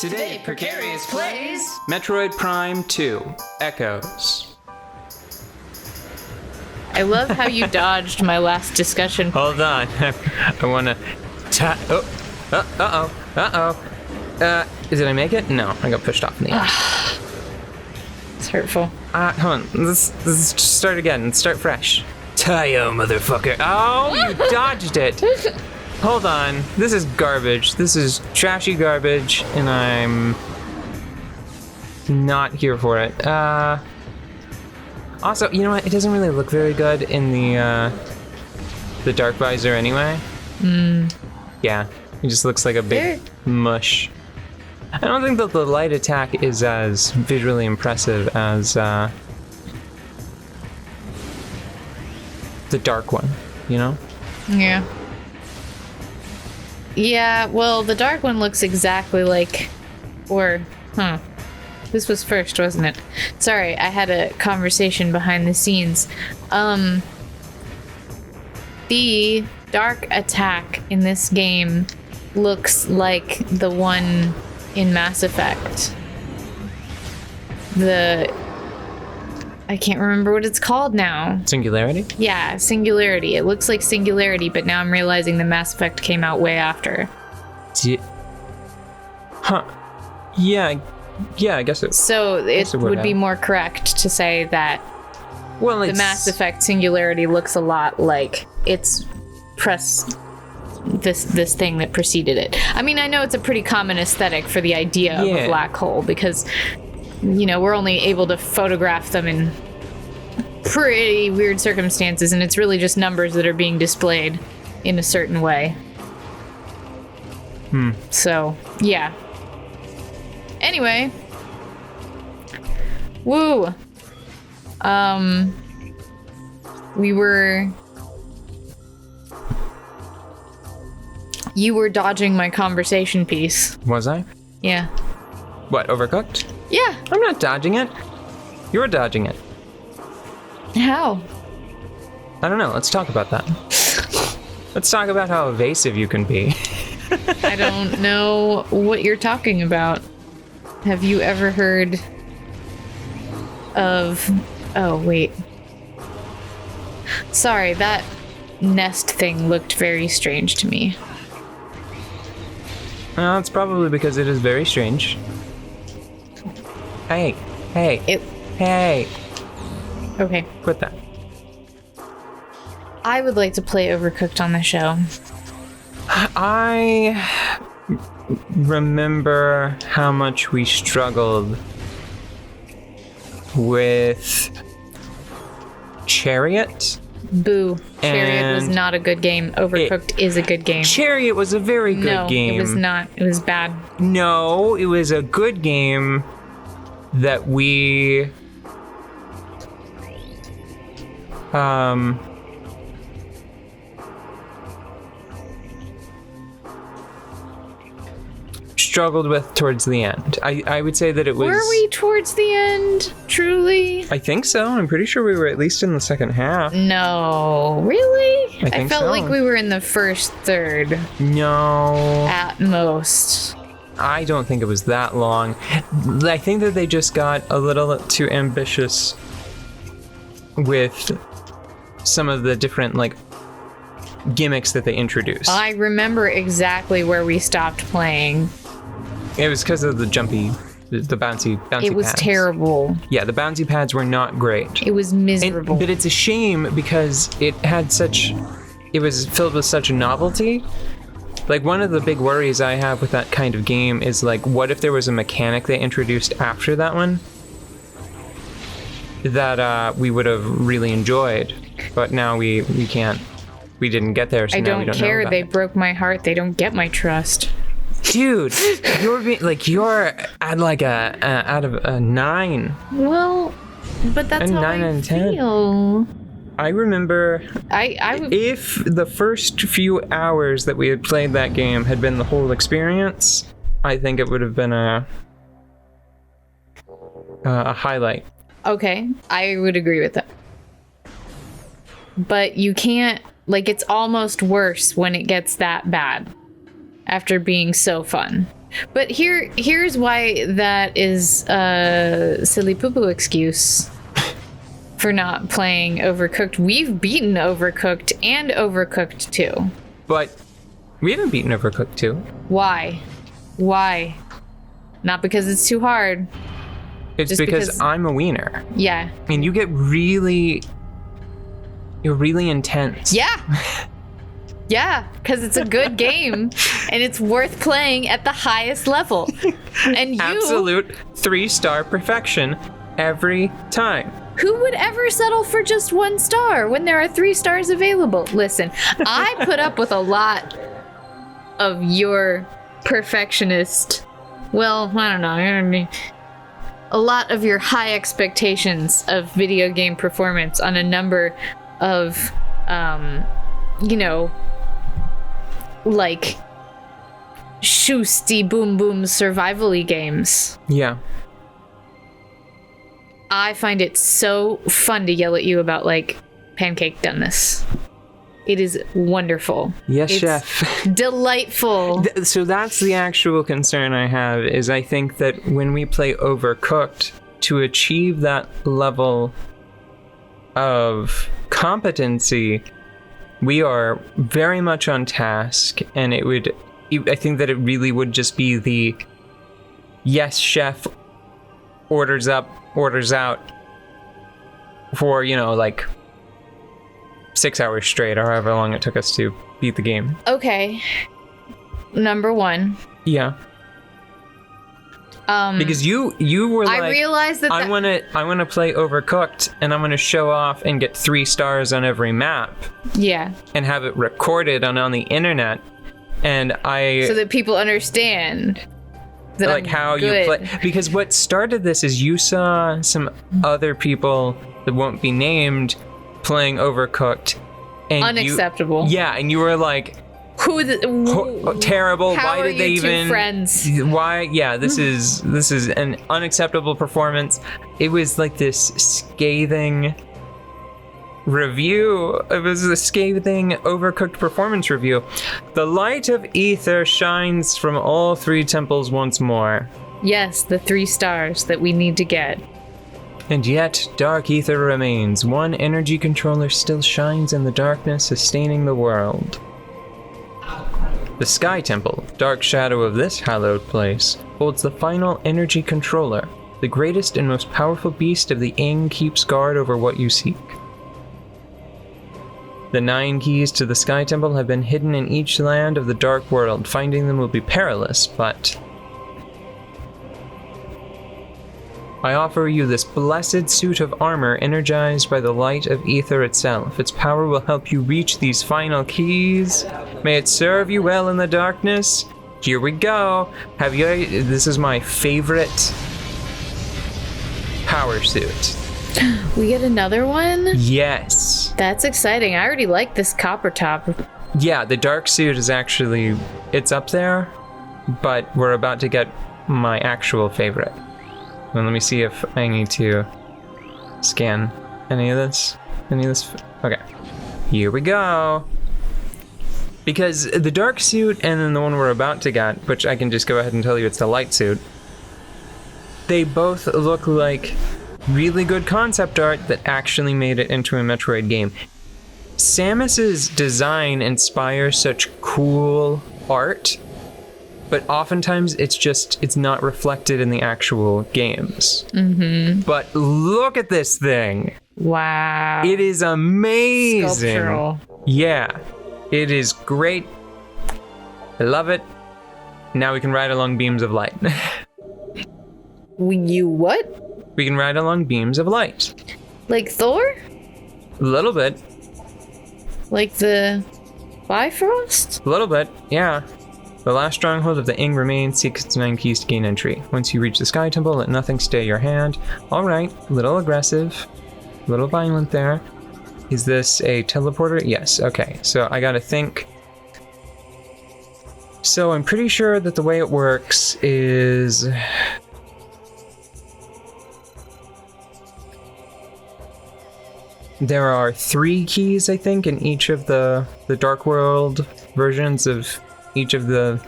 Today, Precarious plays Metroid Prime 2 Echoes. I love how you dodged my last discussion. Hold on. I want to... Did I make it? No, I got pushed off in the end. It's hurtful. Hold on. Let's just start again. Let's start fresh. Tayo, motherfucker. Oh, you dodged it. Hold on. This is garbage. This is trashy garbage, and I'm not here for it. Also, you know what? It doesn't really look very good in the dark visor anyway. Yeah, it just looks like a big mush. I don't think that the light attack is as visually impressive as the dark one, you know? Yeah. Yeah, well, the dark one looks exactly like... This was first, wasn't it? Sorry, I had a conversation behind the scenes. The dark attack in this game looks like the one in Mass Effect. I can't remember what it's called now. Singularity? Yeah, Singularity. It looks like Singularity, but now I'm realizing the Mass Effect came out way after. Yeah, I guess it. So it would be more correct to say that the Mass Effect Singularity looks a lot like its this thing that preceded it. I mean, I know it's a pretty common aesthetic for the idea of a black hole because, you know, we're only able to photograph them in pretty weird circumstances, and it's really just numbers that are being displayed in a certain way. So, yeah. Anyway. Woo! You were dodging my conversation piece. Was I? Yeah. What, Overcooked? Yeah. I'm not dodging it. You're dodging it. How? I don't know. Let's talk about that. Let's talk about how evasive you can be. I don't know what you're talking about. Have you ever heard of... Oh, wait. Sorry, that nest thing looked very strange to me. It's probably because it is very strange. Hey. Hey. Okay. Quit that. I would like to play Overcooked on the show. I remember how much we struggled with Chariot. Boo. Chariot was not a good game. Overcooked is a good game. Chariot was a very good game. No, it was not. It was bad. No, it was a good game that we... struggled with towards the end. I would say that it was... Were we towards the end? Truly? I think so. I'm pretty sure we were at least in the second half. No. Really? I felt like we were in the first third. No. At most. I don't think it was that long. I think that they just got a little too ambitious with some of the different, like, gimmicks that they introduced. I remember exactly where we stopped playing. It was because of the bouncy pads. It was terrible. Yeah, the bouncy pads were not great. It was miserable. But it's a shame because it was filled with such a novelty. Like, one of the big worries I have with that kind of game is, like, what if there was a mechanic they introduced after that one that we would have really enjoyed, but now we can't. We didn't get there, so now we don't know about They it. broke my heart. They don't get my trust. Dude, you're at like a out of a 9. Well, but that's how 9 I out of 10. feel. I remember I if the first few hours that we had played that game had been the whole experience, I think it would have been a highlight. Okay, I would agree with that. But you can't, like, it's almost worse when it gets that bad after being so fun. But here's why that is a silly poo-poo excuse for not playing Overcooked. We've beaten Overcooked and Overcooked 2. But we haven't beaten Overcooked 2. Why? Not because it's too hard. It's Just because I'm a wiener. Yeah. And you're really intense. Yeah. Yeah, because it's a good game and it's worth playing at the highest level. And you... Absolute 3-star perfection every time. Who would ever settle for just 1 star when there are 3 stars available? Listen, I put up with a lot of your perfectionist... Well, I don't know. A lot of your high expectations of video game performance on a number of, like shoosty boom boom survival-y games. Yeah. I find it so fun to yell at you about, like, Pancake done this. It is wonderful. Yes, it's chef. Delightful. So that's the actual concern I have, is I think that when we play Overcooked, to achieve that level of competency, we are very much on task, and I think that it really would just be the yes, chef, orders up, orders out for, like 6 hours straight, or however long it took us to beat the game. Okay. Number 1. Yeah. Because you were like, I realized that I want to play Overcooked, and I'm going to show off and get 3 stars on every map. Yeah. And have it recorded on the internet, and so that people understand that like I'm how good. you play. Because what started this is you saw some other people that won't be named playing Overcooked, and unacceptable. And you were like, terrible. How Why did they even friends? Why? Yeah, this is an unacceptable performance. It was like this scathing review. It was a scathing Overcooked performance review. The light of ether shines from all 3 temples once more. Yes, the 3 stars that we need to get. And yet, dark ether remains. One energy controller still shines in the darkness, sustaining the world. The Sky Temple, dark shadow of this hallowed place, holds the final energy controller. The greatest and most powerful beast of the Ing keeps guard over what you seek. The 9 keys to the Sky Temple have been hidden in each land of the Dark World. Finding them will be perilous, but I offer you this blessed suit of armor energized by the light of ether itself. Its power will help you reach these final keys. May it serve you well in the darkness. Here we go. This is my favorite power suit. We get another one? Yes. That's exciting. I already like this copper top. Yeah, the dark suit is actually, it's up there, but we're about to get my actual favorite. Well, let me see if I need to scan any of this. Okay. Here we go. Because the dark suit and then the one we're about to get, which I can just go ahead and tell you it's the light suit, they both look like really good concept art that actually made it into a Metroid game. Samus's design inspires such cool art, but oftentimes it's not reflected in the actual games. Mm-hmm. But look at this thing. Wow. It is amazing. Sculptural. Yeah, it is great. I love it. Now we can ride along beams of light. You what? We can ride along beams of light. Like Thor? A little bit. Like the Bifrost? A little bit, yeah. The last stronghold of the Ing remains. Seek its 9 keys to gain entry. Once you reach the Sky Temple, let nothing stay your hand. Alright, a little aggressive. A little violent there. Is this a teleporter? Yes, okay. So I gotta think. So I'm pretty sure that the way it works is... There are 3 keys, I think, in each of the Dark World versions of each of the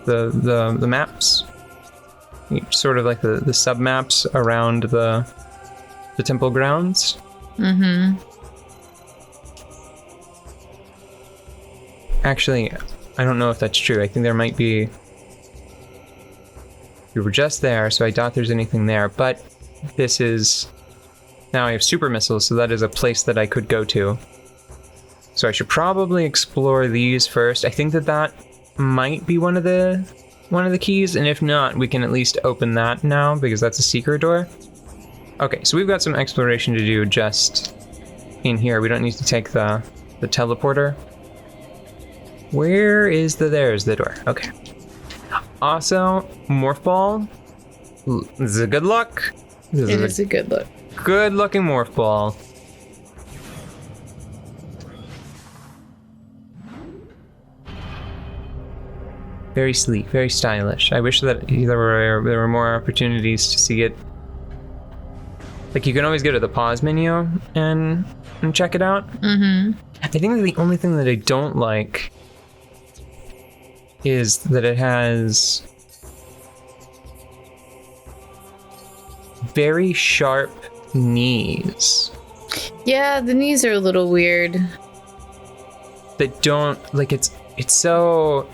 the maps, sort of like the sub maps around the temple grounds. Actually, I don't know if that's true. I think there might be. We were just there, so I doubt there's anything there. But this is now I have super missiles, so that is a place that I could go to. So I should probably explore these first. I think that might be one of the keys, and if not, we can at least open that now because that's a secret door. Okay, so we've got some exploration to do just in here. We don't need to take the teleporter. Where is there's the door. Okay. Also, morph ball. This is a good look. It is a good look. Good looking morph ball. Very sleek, very stylish. I wish that there were more opportunities to see it. Like, you can always go to the pause menu and check it out. I think that the only thing that I don't like is that it has very sharp knees. Yeah, the knees are a little weird. That don't, like, it's so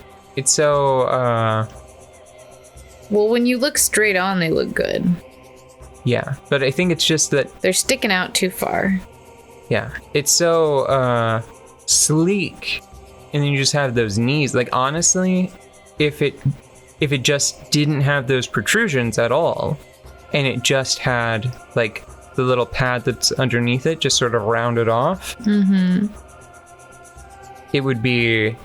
well, when you look straight on, they look good. Yeah, but I think it's just that they're sticking out too far. Yeah, it's so sleek, and then you just have those knees. Like, honestly, if it just didn't have those protrusions at all, and it just had like the little pad that's underneath it, just sort of rounded off, it'd be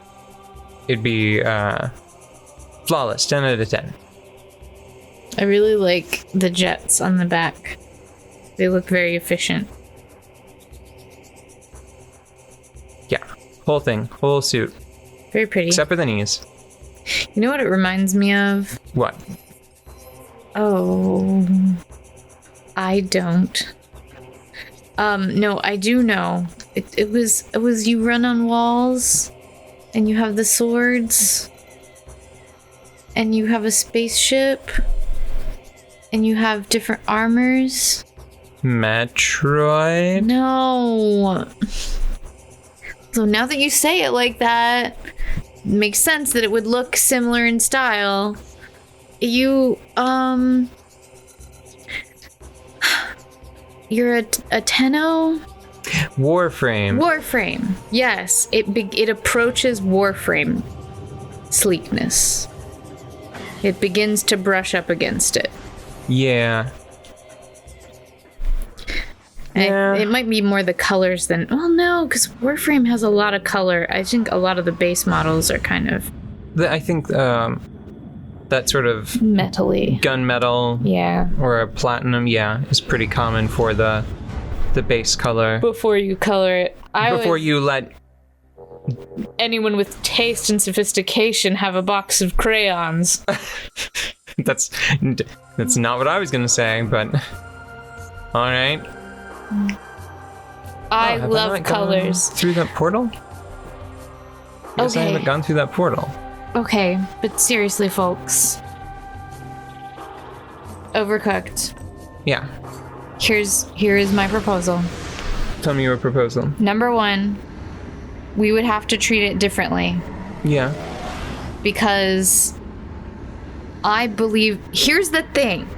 flawless, 10 out of 10. I really like the jets on the back. They look very efficient. Yeah, whole suit. Very pretty. Except for the knees. You know what it reminds me of? What? Oh, I don't. No, I do know. It was you run on walls, and you have the swords, and you have a spaceship, and you have different armors. Metroid? No. So now that you say it like that, it makes sense that it would look similar in style. You're a Tenno? Warframe. Yes, it approaches Warframe sleekness. It begins to brush up against it. Yeah. It might be more the colors than... Well, no, because Warframe has a lot of color. I think a lot of the base models are kind of... I think that sort of... metally. Gunmetal. Yeah. Or a platinum, yeah, is pretty common for the base color. Before you color it. Before you let... anyone with taste and sophistication have a box of crayons. That's not what I was going to say, but... Alright. I love colors. Through that portal? Yes, I haven't gone through that portal. Okay, but seriously, folks. Overcooked. Yeah. Here is my proposal. Tell me your proposal. Number 1, we would have to treat it differently. Yeah. Because I believe... Here's the thing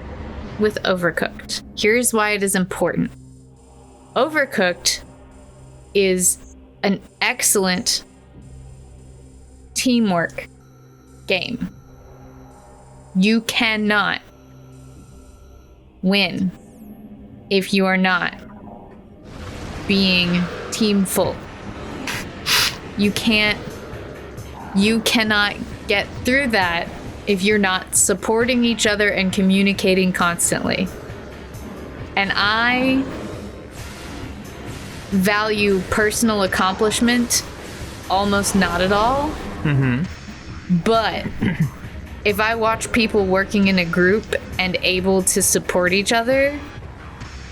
with Overcooked. Here's why it is important. Overcooked is an excellent teamwork game. You cannot win if you are not being teamful. You cannot get through that if you're not supporting each other and communicating constantly. And I value personal accomplishment almost not at all. But if I watch people working in a group and able to support each other,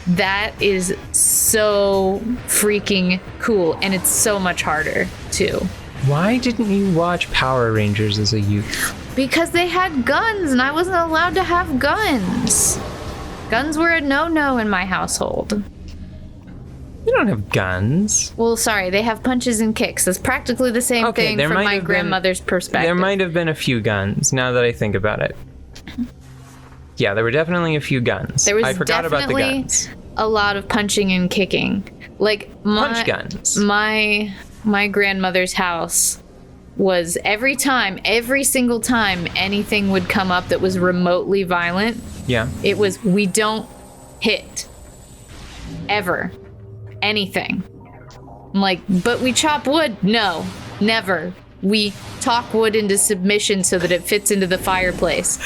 that is so freaking cool, and it's so much harder too. Why didn't you watch Power Rangers as a youth? Because they had guns and I wasn't allowed to have guns. Guns were a no-no in my household. You don't have guns. Well, sorry, they have punches and kicks. That's practically the same thing from my grandmother's perspective. There might have been a few guns, now that I think about it. Yeah, there were definitely a few guns. I forgot about the guns. A lot of punching and kicking. Like, punch guns. My grandmother's house was every single time anything would come up that was remotely violent, it was, we don't hit. Ever. Anything. I'm like, but we chop wood? No, never. We talk wood into submission so that it fits into the fireplace.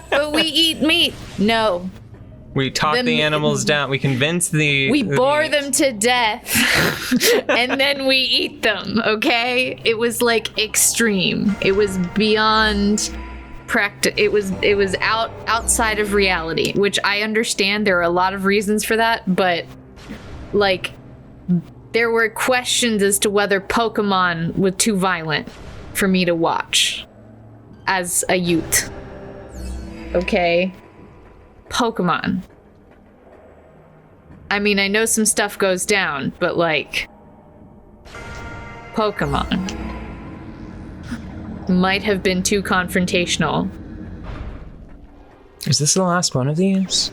But we eat meat? No. We talk the animals down. We convince We bore them to death. And then we eat them, okay? It was like extreme. It was beyond practice. It was outside of reality, which I understand. There are a lot of reasons for that, but like there were questions as to whether Pokemon was too violent for me to watch as a youth. Okay? Pokemon. I mean, I know some stuff goes down, but like Pokemon might have been too confrontational. Is this the last one of these?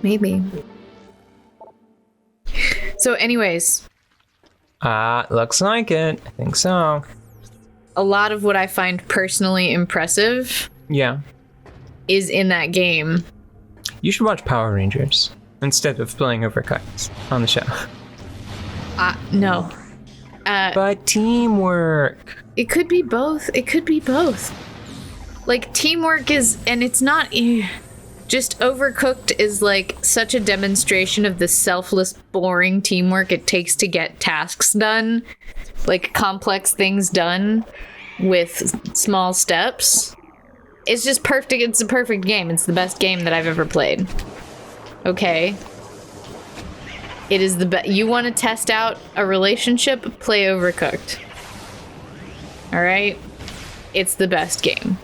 Maybe. So anyways. Looks like it. I think so. A lot of what I find personally impressive is in that game. You should watch Power Rangers instead of playing Overcooked on the show. No. But teamwork. It could be both. It could be both. Like, teamwork is, and it's not, just Overcooked is like such a demonstration of the selfless, boring teamwork it takes to get tasks done. Like, complex things done with small steps. It's just perfect. It's a perfect game. It's the best game that I've ever played. Okay? It is the best. You want to test out a relationship? Play Overcooked. Alright? It's the best game.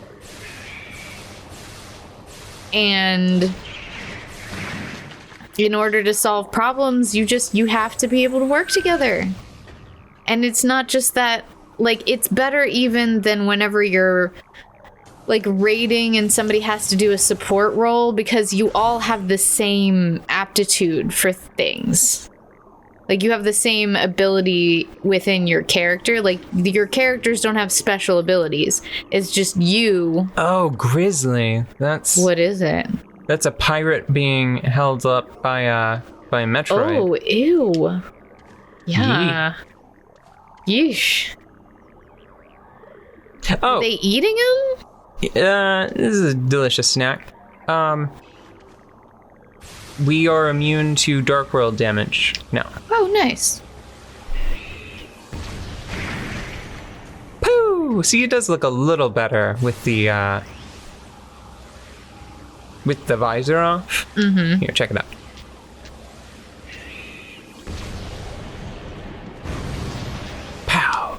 And in order to solve problems, you have to be able to work together. And it's not just that, like, it's better even than whenever you're like raiding and somebody has to do a support role, because you all have the same aptitude for things. Like, you have the same ability within your character. Like, your characters don't have special abilities. It's just you. Oh, Grizzly. What is it? That's a pirate being held up by a Metroid. Oh, ew. Yeah. Yeesh. Oh. Are they eating him? This is a delicious snack. We are immune to Dark World damage now. Oh, nice. Pooh! See, it does look a little better with the visor off. Mm-hmm. Here, check it out. Pow!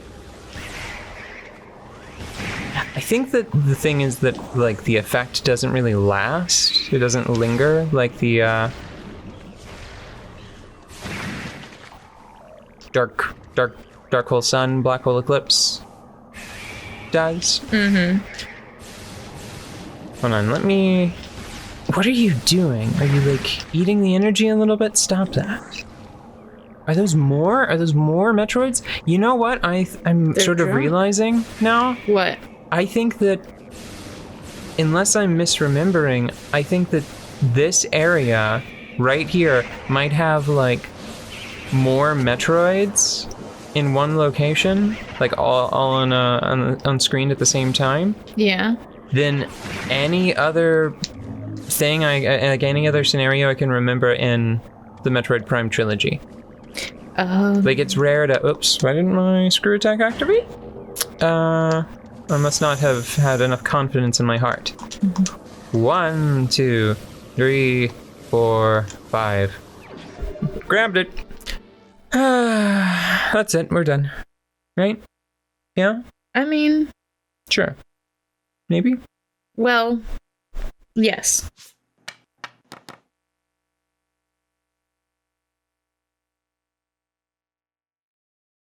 I think that the thing is that, like, the effect doesn't really last. It doesn't linger like the dark hole sun, black hole eclipse does. Mm-hmm. Hold on, let me... What are you doing? Are you, like, eating the energy a little bit? Stop that. Are those more? Are those more Metroids? You know what? I'm sort of realizing now. What? I think that, unless I'm misremembering, I think that this area right here might have, like, more Metroids in one location, like all on screen at the same time. Yeah. Than any other thing, like any other scenario I can remember in the Metroid Prime trilogy. Like, it's rare to... Oops, why didn't my screw attack activate? I must not have had enough confidence in my heart. Mm-hmm. 1, 2, 3, 4, 5. Grabbed it. That's it. We're done. Right? Yeah? I mean... Sure. maybe? Well, yes.